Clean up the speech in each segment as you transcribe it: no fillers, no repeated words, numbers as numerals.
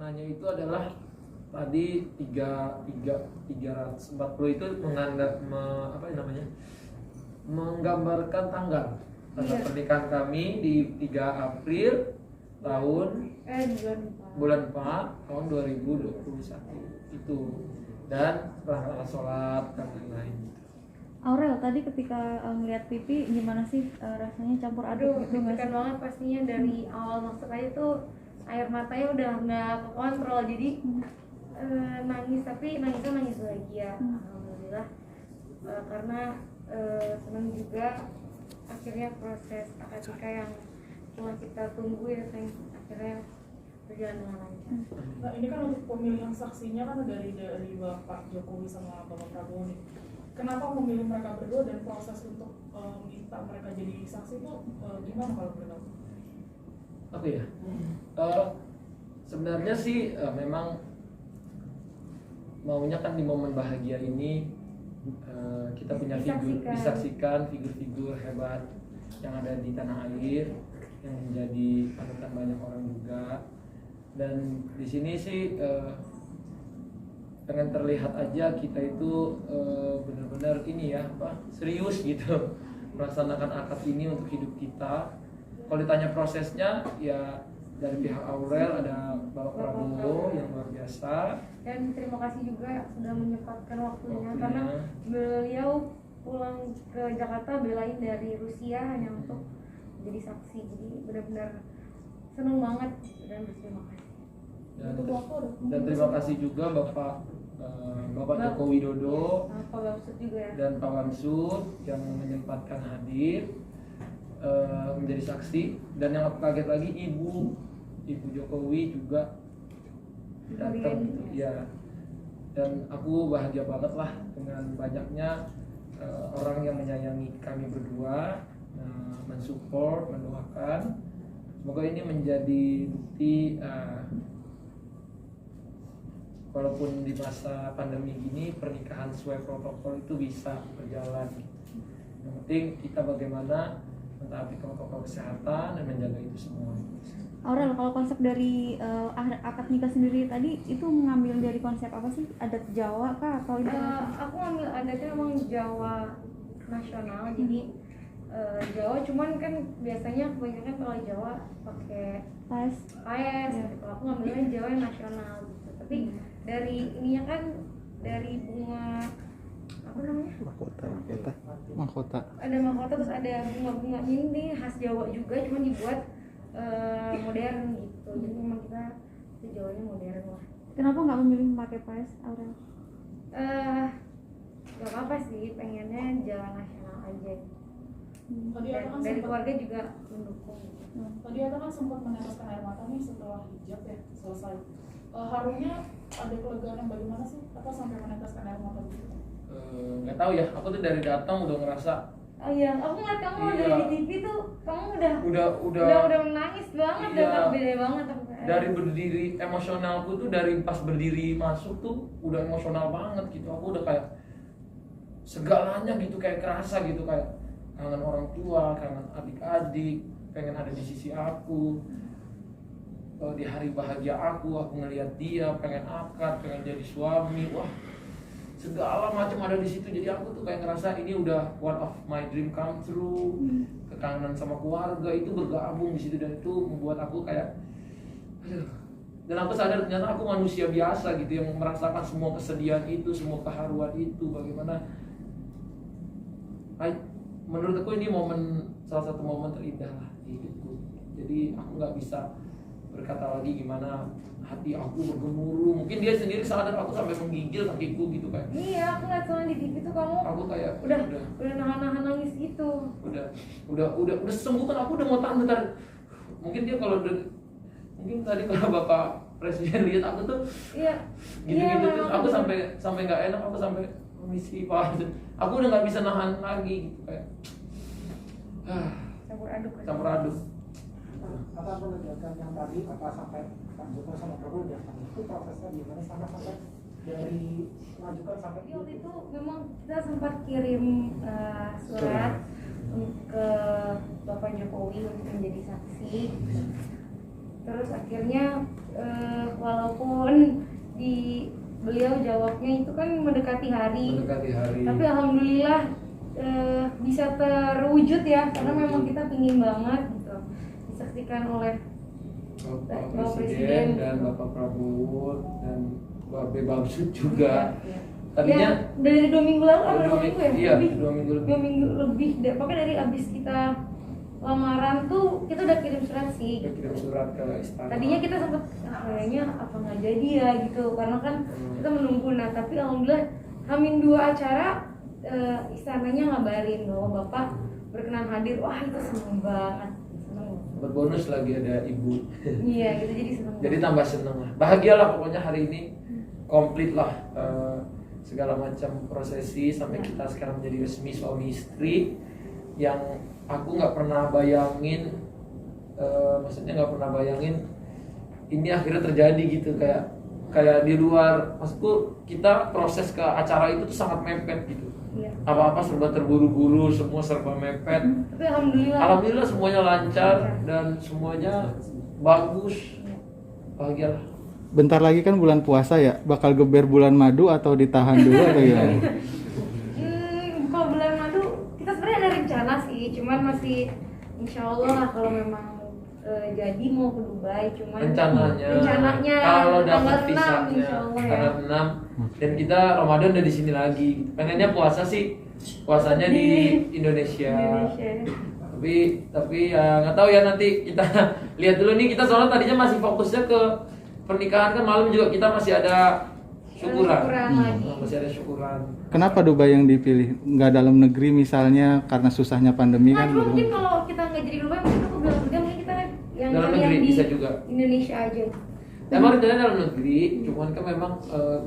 maknanya itu adalah tadi 340 itu menggambarkan tanggal pernikahan kami di 3 April tahun bulan 4 tahun 2021 itu, dan setelah sholat dan lain-lain. Aurel, tadi ketika ngeliat pipi gimana sih rasanya campur aduk gitu nggak sih? Banget pastinya, dari awal masuk aja tuh air matanya udah nggak kekontrol, jadi nangis, tapi nangisnya nangis bahagia. Alhamdulillah, karena senang juga akhirnya proses akad nikah yang telah kita tunggu ya sayang, akhirnya berjalan dengan lancar. Nah ini kan untuk pemilihan saksinya kan dari Bapak Jokowi sama Bapak Prabowo nih. Kenapa memilih mereka berdua, dan proses untuk minta mereka jadi saksi itu gimana kalau menurut kamu? Apa ya? Sebenarnya sih memang maunya kan di momen bahagia ini kita punya disaksikan figur-figur hebat yang ada di tanah air yang menjadi panutan banyak orang juga. Dan di sini sih pengen terlihat aja kita itu benar-benar ini ya serius gitu melaksanakan akad ini untuk hidup kita. Kalau ditanya prosesnya ya dari pihak Aurel ada Bapak Prabowo yang luar biasa, dan terima kasih juga sudah menyempatkan waktunya karena beliau pulang ke Jakarta belain dari Rusia hanya untuk jadi saksi. Jadi benar-benar senang banget dan berterima kasih. Dan terima kasih juga Bapak Joko Widodo Pak Bamsud juga ya, dan Pak Bamsud yang menyempatkan hadir menjadi saksi. Dan yang aku kaget lagi Ibu Jokowi juga datang ya, dan aku bahagia banget lah dengan banyaknya orang yang menyayangi kami berdua, mensupport, mendoakan. Semoga ini menjadi bukti walaupun di masa pandemi gini pernikahan sesuai protokol itu bisa berjalan. Yang penting kita bagaimana mentaati protokol kesehatan dan menjaga itu semua. Aurel, kalau konsep dari akad nikah sendiri tadi itu mengambil dari konsep apa sih? Adat Jawa kah atau internasional? Aku ambil adatnya emang Jawa nasional, jadi Jawa, cuman kan biasanya kebanyakan kalau Jawa pakai paes gitu. Kalau aku ngambilnya Jawa yang nasional gitu. Tapi dari ininya kan dari bunga apa namanya? Mahkota. Ada mahkota, terus ada bunga-bunga ini khas Jawa juga, cuman dibuat modern gitu. Jadi memang kita itu Jawanya modern lah. Kenapa nggak memilih pakai paes, Aurel? Gak apa-apa sih, pengennya jalan nasional aja. Tadi Dan kan dari sempat, keluarga juga mendukung. tadi kan sempat meneteskan air mata nih setelah hijab ya selesai. Harunya ada kelegaan yang bagaimana sih? Apa sampai meneteskan air mata gitu? Nggak tahu ya, aku tuh dari datang udah ngerasa. Oh iya, aku ngeliat kamu Iya. dari TV tuh, kamu udah menangis banget, Iya. udah beda banget. Dari berdiri, emosionalku tuh dari pas berdiri masuk tuh udah emosional banget gitu. Aku udah kayak segalanya gitu, kayak kerasa gitu, kayak kangen orang tua, kangen adik-adik, pengen ada di sisi aku. Di hari bahagia aku ngelihat dia, pengen akad, pengen jadi suami, wah segala macam ada di situ. Jadi aku tuh kayak ngerasa ini udah one of my dream come true. Kekangenan sama keluarga itu bergabung di situ, dan itu membuat aku kayak aduh. Dan aku sadar ternyata aku manusia biasa gitu yang merasakan semua kesedihan itu, semua keharuan itu. Bagaimana menurut aku ini salah satu momen terindah lah di hidupku. Jadi aku nggak bisa berkata lagi gimana hati aku bergemuruh. Mungkin dia sendiri sadar aku sampai menggigil kakiku gitu kayak. Iya, aku ngeliat soalnya di TV tuh kamu Aku kayak udah nahan-nahan nangis gitu. Udah sembuhkan, aku udah mau tahan bentar. Mungkin dia mungkin tadi kalau Bapak Presiden lihat aku tuh Iya. gitu terus aku sampai nggak enak, aku sampai misi Pak. Aku udah nggak bisa nahan lagi gitu kayak campur aduk. Apa penegakan yang tadi apa sampai Pak Joko sama Prabowo datang itu prosesnya gimana sampai dari mengajukan sampai Waktu itu memang kita sempat kirim surat ke Bapak Jokowi untuk menjadi saksi. Terus akhirnya walaupun beliau jawabnya itu kan mendekati hari, tapi alhamdulillah bisa terwujud ya, karena memang kita pingin banget gitu disaksikan oleh Bapak Presiden dan Bapak Prabowo dan Bapak Bamsud juga. Iya. Tadinya Ya, dari 2 minggu lalu atau 2 minggu ya? Iya, Lebih. 2 minggu lebih. 2 minggu lebih. Pokoknya dari abis kita lamaran tuh kita udah kirim surat sih. Kita kirim surat ke istana. Tadinya kita sempet kayaknya apa nggak jadi ya gitu, karena kan kita menunggu. Nah tapi alhamdulillah Hamin 2 acara istananya ngabarin bahwa Bapak berkenan hadir. Wah itu seneng banget. Berbonus lagi ada ibu. Iya gitu, jadi seneng. Jadi tambah seneng lah, bahagialah pokoknya hari ini komplit lah segala macam prosesi sampai kita sekarang menjadi resmi suami istri yang aku nggak pernah bayangin, maksudnya nggak pernah bayangin ini akhirnya terjadi gitu, kayak di luar, maksudku kita proses ke acara itu tuh sangat mepet gitu. Iya. Apa-apa serba terburu-buru, semua serba mepet. Tapi Alhamdulillah semuanya lancar dan semuanya bagus. Bahagialah. Bentar lagi kan bulan puasa ya, bakal geber bulan madu atau ditahan dulu atau gimana? Kalau bulan madu kita sebenarnya ada rencana sih, cuman masih insya Allah lah kalau memang jadi mau ke Dubai, cuman rencananya kalau dapat tanggal 6 visanya insya Allah ya. tanggal 6 dan kita Ramadan udah di sini lagi. Pengennya puasa sih, puasanya di Indonesia. Tapi ya nggak tahu ya, nanti kita lihat dulu nih. Kita soalnya tadinya masih fokusnya ke pernikahan, kan malam juga kita masih ada syukuran lagi. Masih ada syukuran. Kenapa Dubai yang dipilih? Nggak dalam negeri misalnya karena susahnya pandemi kan? Mungkin kalau kita nggak jadi Dubai, mungkin aku bilang juga mungkin kita yang dalam cari negeri yang di bisa juga. Indonesia aja. Emang rencananya dalam negeri, cuman kan memang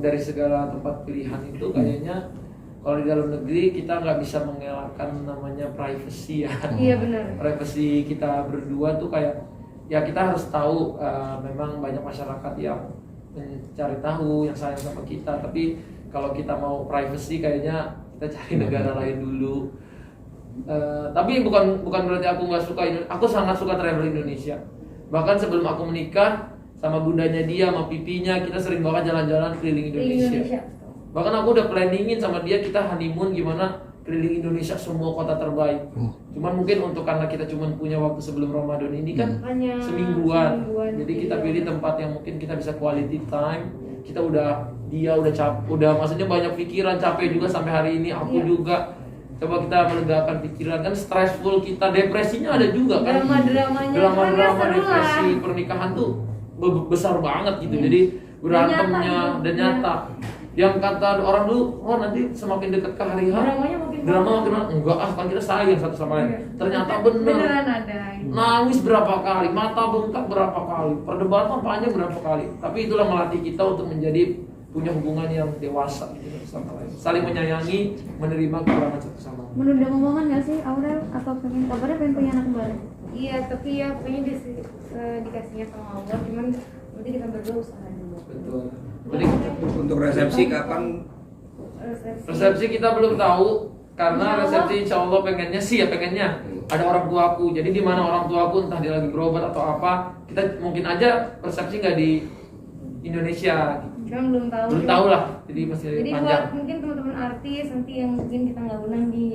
dari segala tempat pilihan itu kayaknya kalau di dalam negeri kita nggak bisa mengelakkan namanya privacy ya. Iya benar. Privacy kita berdua tuh kayak ya kita harus tahu, memang banyak masyarakat yang mencari tahu, yang sayang sama kita. Tapi kalau kita mau privacy kayaknya kita cari negara lain dulu. Tapi bukan berarti aku nggak suka Indonesia. Aku sangat suka travel Indonesia. Bahkan sebelum aku menikah sama bundanya dia, sama pipinya, kita sering banget jalan-jalan keliling Indonesia. Bahkan aku udah planningin sama dia kita honeymoon gimana keliling Indonesia semua kota terbaik. Cuman mungkin karena kita cuma punya waktu sebelum Ramadan ini kan semingguan. Jadi kita pilih tempat yang mungkin kita bisa quality time. Kita udah maksudnya banyak pikiran, capek juga sampai hari ini. Aku juga coba kita melegakan pikiran, kan stressful kita, depresinya ada juga kan. Drama depresi pernikahan tuh besar banget gitu. Jadi berantemnya dan nyata. Yang kata orang dulu, oh nanti semakin dekat ke hari H, drama makin enggak kan kita sayang satu sama lain. Ternyata beneran ada. Nangis berapa kali, mata bengkak berapa kali, perdebatan panjang berapa kali. Tapi itulah melatih kita untuk menjadi punya hubungan yang dewasa gitu sama lain. Saling menyayangi, menerima kekurangan satu sama lain. Menunda ngomongan nggak sih Aurel, atau pengen punya anak kembar? Iya, tapi ya pengen dikasihnya sama Allah, cuman nanti kita berdua usaha dulu. Betul. Jadi untuk resepsi kapan? Resepsi kita belum tahu karena resepsi insya Allah pengennya ada orang tua aku. Jadi di mana orang tua aku, entah dia lagi berobat atau apa, kita mungkin aja resepsi nggak di Indonesia. Cuma belum tahu lah. Jadi masih jadi panjang. buat mungkin teman-teman artis nanti yang mungkin kita nggak undang di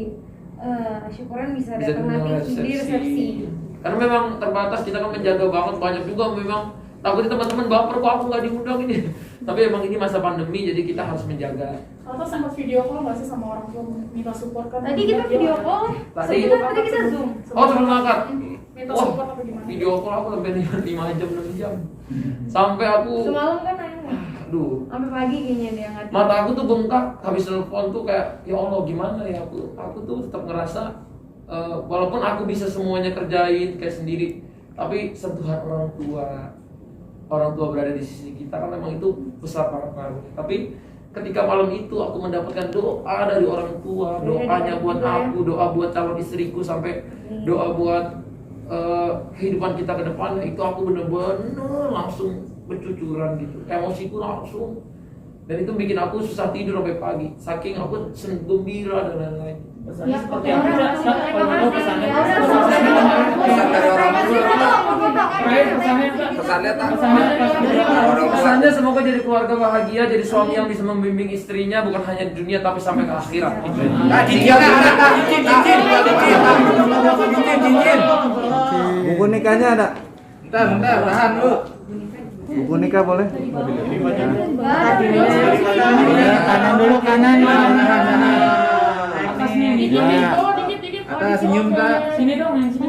syukuran bisa datang nanti di resepsi. Karena memang terbatas, kita kan menjaga banget, banyak juga memang takutnya teman-teman baper kok aku nggak diundang ini. Tapi emang ini masa pandemi, jadi kita harus menjaga. Atau sempat video call nggak sih sama orang tua minta support kan? Tadi kita video call, tadi kita zoom. Oh sebelum makan. Minta Wah, support apa gimana? video call aku sampai 5 jam 6 jam. Sampai aku Semalam kan nanya. aduh, Sampai pagi kayaknya dia nggak. mata aku tuh bengkak habis telepon tuh kayak ya Allah gimana ya, aku tuh tetap ngerasa walaupun aku bisa semuanya kerjain kayak sendiri, tapi sentuhan orang tua berada di sisi kita kan memang itu besar banget pengaruhnya. Tapi ketika malam itu aku mendapatkan doa dari orang tua, doanya buat aku, doa buat calon istriku, sampai doa buat kehidupan kita ke depannya, itu aku bener-bener langsung bercucuran gitu, emosiku langsung, dan itu bikin aku susah tidur sampai pagi, saking aku gembira dan lain-lain. Pesannya seperti apa? Kalau pesannya Pesan dari orang tua. Pesannya tak. Orang Pesannya semoga jadi keluarga bahagia, jadi suami yang bisa membimbing istrinya bukan hanya di dunia tapi sampai ke akhirat. Cincin. Buku nikahnya ada. Bentar, tahan lu. Buku nikah boleh? Kanan dulu, kanan. Atas senyum tak? Sini dong, yang sini.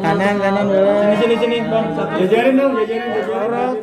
Kanan boleh. Sini, Bang. Jajarin dong, jajarin. Orang